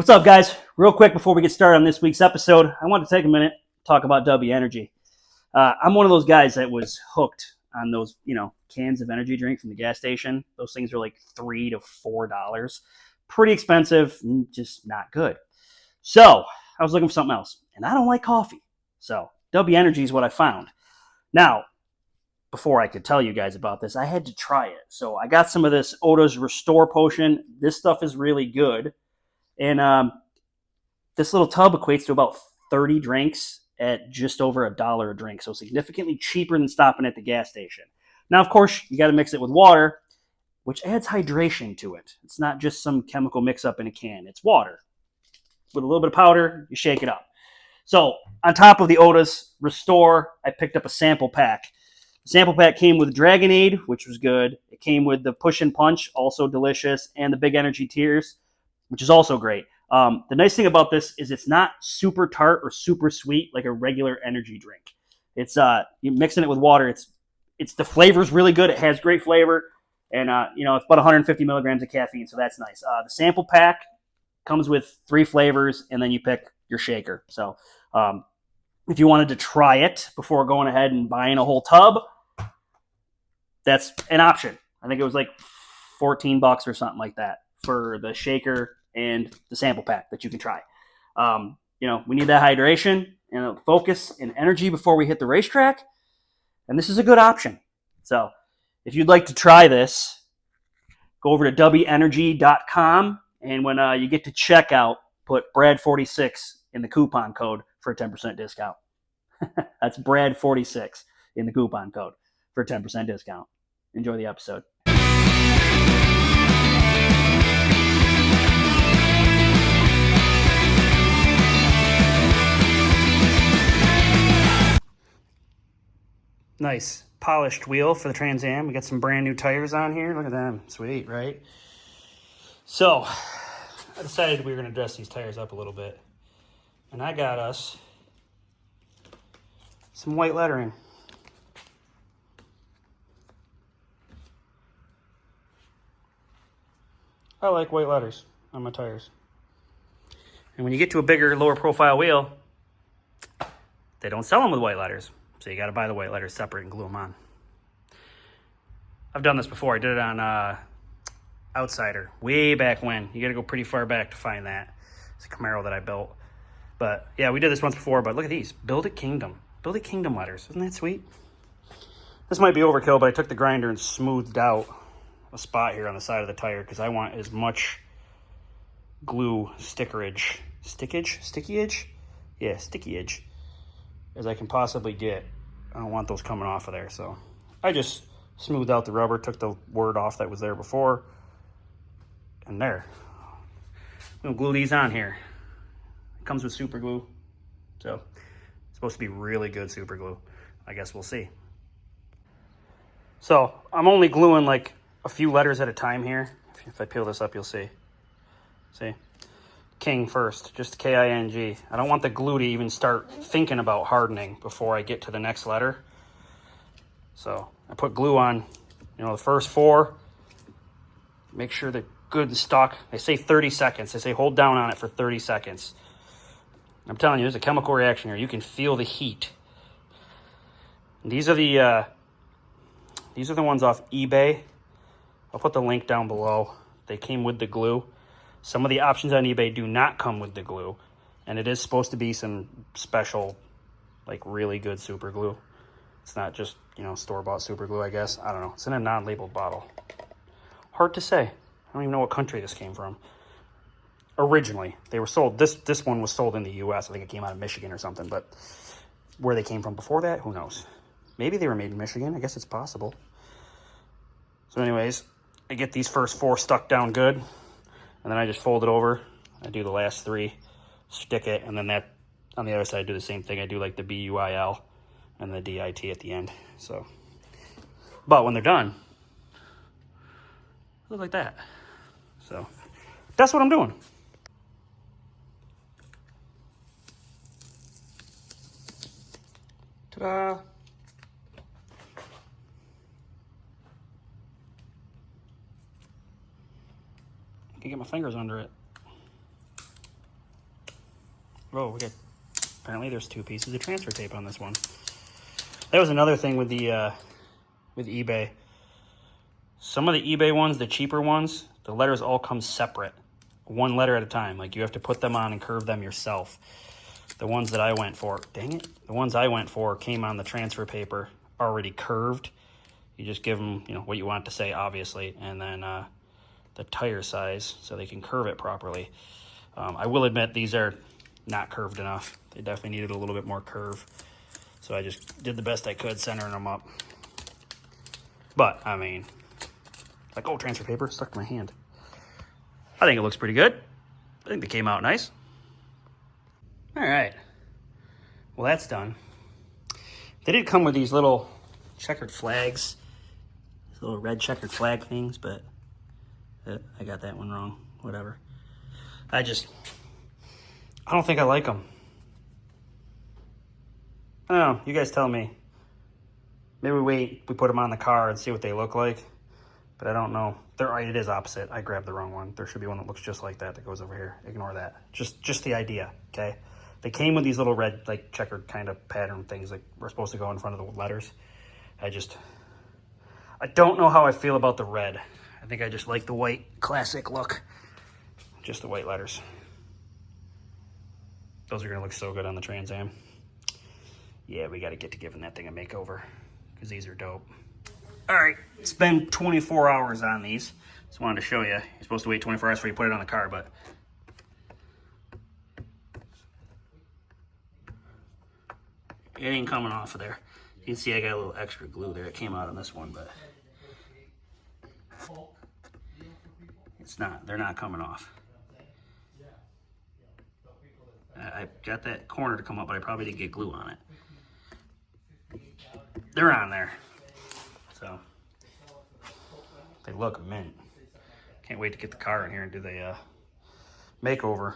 What's up, guys? Real quick before we get started on this week's episode, I want to take a minute to talk about W Energy. I'm one of those guys that was hooked on those, cans of energy drink from the gas station. Those things are like $3 to $4. Pretty expensive, just not good. So I was looking for something else, and I don't like coffee. So W Energy is what I found. Now, before I could tell you guys about this, I had to try it. So I got some of this Oda's Restore Potion. This stuff is really good. And this little tub equates to about 30 drinks at just over $1 a drink. So significantly cheaper than stopping at the gas station. Now, of course, you got to mix it with water, which adds hydration to it. It's not just some chemical mix up in a can. It's water. With a little bit of powder, you shake it up. So on top of the Oda's Restore, I picked up a sample pack. The sample pack came with Dragonade, which was good. It came with the Push and Punch, also delicious, and the Big Energy Tears, which is also great. The nice thing about this is it's not super tart or super sweet like a regular energy drink. It's you mixing it with water. It's the flavor's really good. It has great flavor, and it's about 150 milligrams of caffeine, so that's nice. The sample pack comes with 3 flavors, and then you pick your shaker. So if you wanted to try it before going ahead and buying a whole tub, that's an option. I think it was like $14 or something like that for the shaker and the sample pack that you can try. We need that hydration and focus and energy before we hit the racetrack, and this is a good option. So if you'd like to try this, go over to wenergy.com, and when you get to checkout, put Brad46 in the coupon code for a 10% discount. That's Brad46 in the coupon code for a 10% discount. Enjoy the episode. Nice polished wheel for the Trans Am. We got some brand new tires on here. Look at them. Sweet, right? So I decided we were going to dress these tires up a little bit. And I got us some white lettering. I like white letters on my tires. And when you get to a bigger, lower profile wheel, they don't sell them with white letters. So you got to buy the white letters separate and glue them on. I've done this before. I did it on Outsider way back when. You got to go pretty far back to find that. It's a Camaro that I built. But yeah, we did this once before. But look at these. Build It Kingdom. Build It Kingdom letters. Isn't that sweet? This might be overkill, but I took the grinder and smoothed out a spot here on the side of the tire because I want as much glue stickage as I can possibly get. I don't want those coming off of there, so I just smoothed out the rubber, took the word off that was there before, and there. I'm gonna glue these on here. It comes with super glue, so it's supposed to be really good super glue. I guess we'll see. So I'm only gluing like a few letters at a time here. If I peel this up, you'll see. See? King first, just K-I-N-G. I don't want the glue to even start thinking about hardening before I get to the next letter. So I put glue on, the first 4. Make sure they're good and stuck. They say 30 seconds. They say hold down on it for 30 seconds. I'm telling you, there's a chemical reaction here. You can feel the heat. And these are the ones off eBay. I'll put the link down below. They came with the glue. Some of the options on eBay do not come with the glue, and it is supposed to be some special, like really good super glue. It's not just, store-bought super glue, I guess. I don't know. It's in a non-labeled bottle. Hard to say. I don't even know what country this came from. Originally, they were sold. This one was sold in the U.S. I think it came out of Michigan or something, but where they came from before that, who knows? Maybe they were made in Michigan. I guess it's possible. So anyways, I get these first 4 stuck down good. And then I just fold it over. I do the last 3, stick it, and then that on the other side I do the same thing. I do like the B-U-I-L and the D-I-T at the end. So, but when they're done, they look like that. So that's what I'm doing. Ta-da! I can get my fingers under it. Oh, we got, apparently there's 2 pieces of transfer tape on this one. That was another thing with the with eBay. Some of the eBay ones, the cheaper ones, the letters all come separate, 1 letter at a time. Like you have to put them on and curve them yourself. The ones that I went for, dang it, the ones I went for came on the transfer paper already curved. You just give them, you know, what you want it to say, obviously, and then the tire size so they can curve it properly. I will admit these are not curved enough. They definitely needed a little bit more curve. So I just did the best I could centering them up. But, I mean, like, oh, transfer paper stuck to my hand. I think it looks pretty good. I think they came out nice. All right. Well, that's done. They did come with these little checkered flags. These little red checkered flag things, but I got that one wrong. Whatever. I don't think I like them. I don't know. You guys tell me. Maybe we put them on the car and see what they look like. But I don't know. It is opposite. I grabbed the wrong one. There should be one that looks just like that goes over here. Ignore that. Just the idea, okay? They came with these little red, like, checkered kind of pattern things that were supposed to go in front of the letters. I don't know how I feel about the red. I think I just like the white classic look. Just the white letters. Those are going to look so good on the Trans Am. Yeah, we got to get to giving that thing a makeover because these are dope. All right, it's been 24 hours on these. Just wanted to show you. You're supposed to wait 24 hours before you put it on the car, but it ain't coming off of there. You can see I got a little extra glue there. It came out on this one, but it's not. They're not coming off. I got that corner to come up, but I probably didn't get glue on it. They're on there. So they look mint. Can't wait to get the car in here and do the makeover.